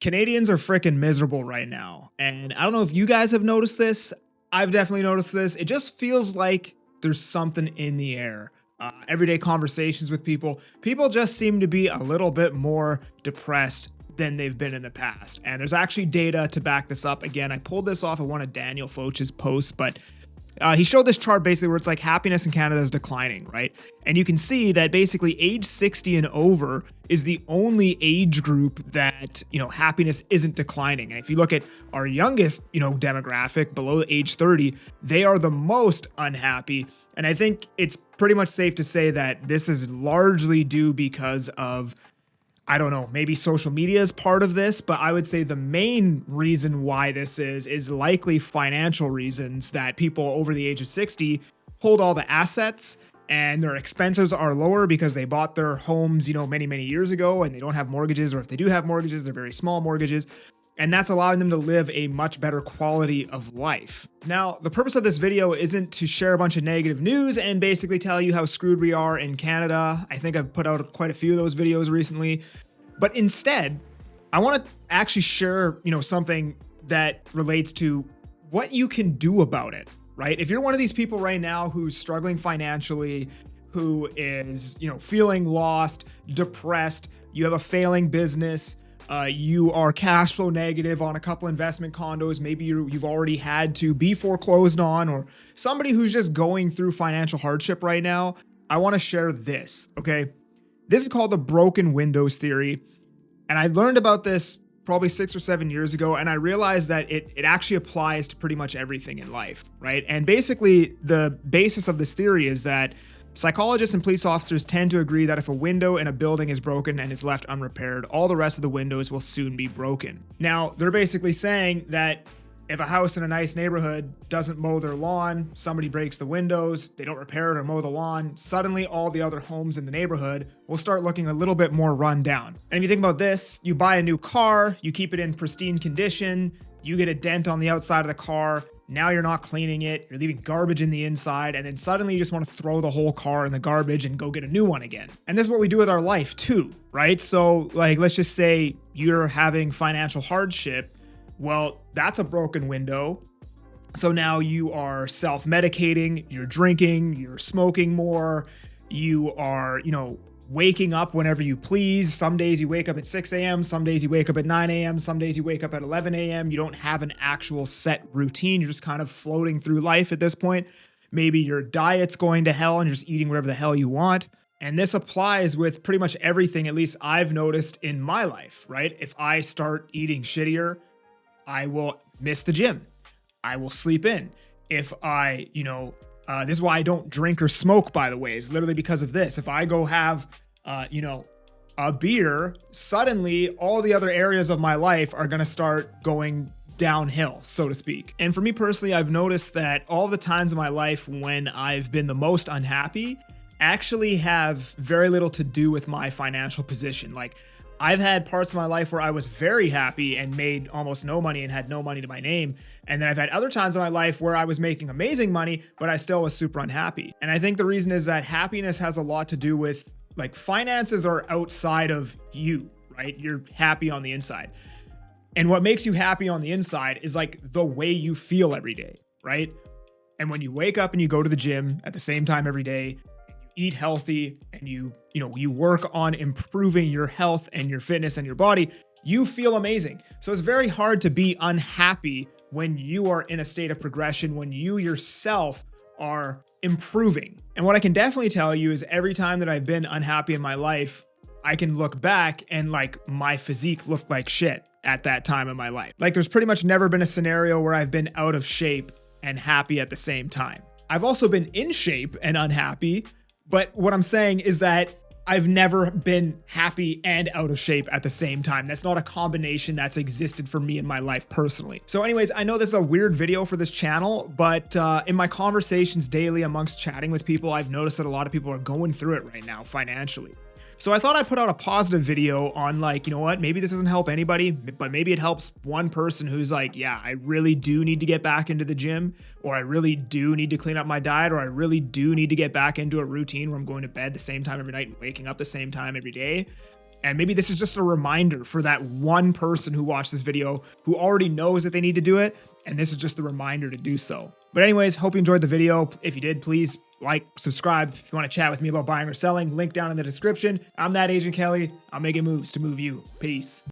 Canadians are freaking miserable right now. And I don't know if you guys have noticed this. I've definitely noticed this. It just feels like there's something in the air. Everyday conversations with people just seem to be a little bit more depressed than they've been in the past. And there's actually data to back this up. Again, I pulled this off of one of Daniel Foch's posts, but he showed this chart basically where it's like happiness in Canada is declining, right? And you can see that basically age 60 and over is the only age group that, happiness isn't declining. And if you look at our youngest, demographic below age 30, they are the most unhappy. And I think it's pretty much safe to say that this is largely due because of, I don't know, maybe social media is part of this, but I would say the main reason why this is likely financial reasons, that people over the age of 60 hold all the assets and their expenses are lower because they bought their homes, many, many years ago, and they don't have mortgages, or if they do have mortgages, they're very small mortgages. And that's allowing them to live a much better quality of life. Now, the purpose of this video isn't to share a bunch of negative news and basically tell you how screwed we are in Canada. I think I've put out quite a few of those videos recently. But instead, I want to actually share, something that relates to what you can do about it, right? If you're one of these people right now who's struggling financially, who is, feeling lost, depressed, you have a failing business, you are cash flow negative on a couple investment condos, maybe you've already had to be foreclosed on, or somebody who's just going through financial hardship right now, I want to share this, okay? This is called the broken windows theory. And I learned about this probably 6 or 7 years ago, and I realized that it actually applies to pretty much everything in life, right? And basically, the basis of this theory is that psychologists and police officers tend to agree that if a window in a building is broken and is left unrepaired, all the rest of the windows will soon be broken. Now, they're basically saying that if a house in a nice neighborhood doesn't mow their lawn, somebody breaks the windows, they don't repair it or mow the lawn, suddenly all the other homes in the neighborhood will start looking a little bit more run down. And if you think about this, you buy a new car, you keep it in pristine condition, you get a dent on the outside of the car, now you're not cleaning it, you're leaving garbage in the inside, and then suddenly you just want to throw the whole car in the garbage and go get a new one again. And this is what we do with our life too, right? So let's just say you're having financial hardship. Well, that's a broken window. So now you are self-medicating, you're drinking, you're smoking more, you are, waking up whenever you please. Some days you wake up at 6 a.m., some days you wake up at 9 a.m., some days you wake up at 11 a.m. You don't have an actual set routine. You're just kind of floating through life at this point. Maybe your diet's going to hell and you're just eating whatever the hell you want. And this applies with pretty much everything, at least I've noticed in my life, right? If I start eating shittier, I will miss the gym. I will sleep in. If I, this is why I don't drink or smoke, by the way, is literally because of this. If I go have, a beer, suddenly all the other areas of my life are going to start going downhill, so to speak. And for me personally, I've noticed that all the times in my life when I've been the most unhappy actually have very little to do with my financial position. Like, I've had parts of my life where I was very happy and made almost no money and had no money to my name. And then I've had other times in my life where I was making amazing money, but I still was super unhappy. And I think the reason is that happiness has a lot to do with, finances are outside of you, right? You're happy on the inside. And what makes you happy on the inside is the way you feel every day, right? And when you wake up and you go to the gym at the same time every day, eat healthy, and you work on improving your health and your fitness and your body, you feel amazing. So it's very hard to be unhappy when you are in a state of progression, when you yourself are improving. And what I can definitely tell you is every time that I've been unhappy in my life, I can look back and my physique looked like shit at that time in my life. There's pretty much never been a scenario where I've been out of shape and happy at the same time. I've also been in shape and unhappy. But what I'm saying is that I've never been happy and out of shape at the same time. That's not a combination that's existed for me in my life personally. So anyways, I know this is a weird video for this channel, but in my conversations daily amongst chatting with people, I've noticed that a lot of people are going through it right now financially. So I thought I'd put out a positive video on maybe this doesn't help anybody, but maybe it helps one person who's yeah, I really do need to get back into the gym, or I really do need to clean up my diet, or I really do need to get back into a routine where I'm going to bed the same time every night and waking up the same time every day. And maybe this is just a reminder for that one person who watched this video who already knows that they need to do it. And this is just the reminder to do so. But anyways, hope you enjoyed the video. If you did, please like, subscribe. If you want to chat with me about buying or selling, link down in the description. I'm that Agent Kelly. I'm making moves to move you. Peace.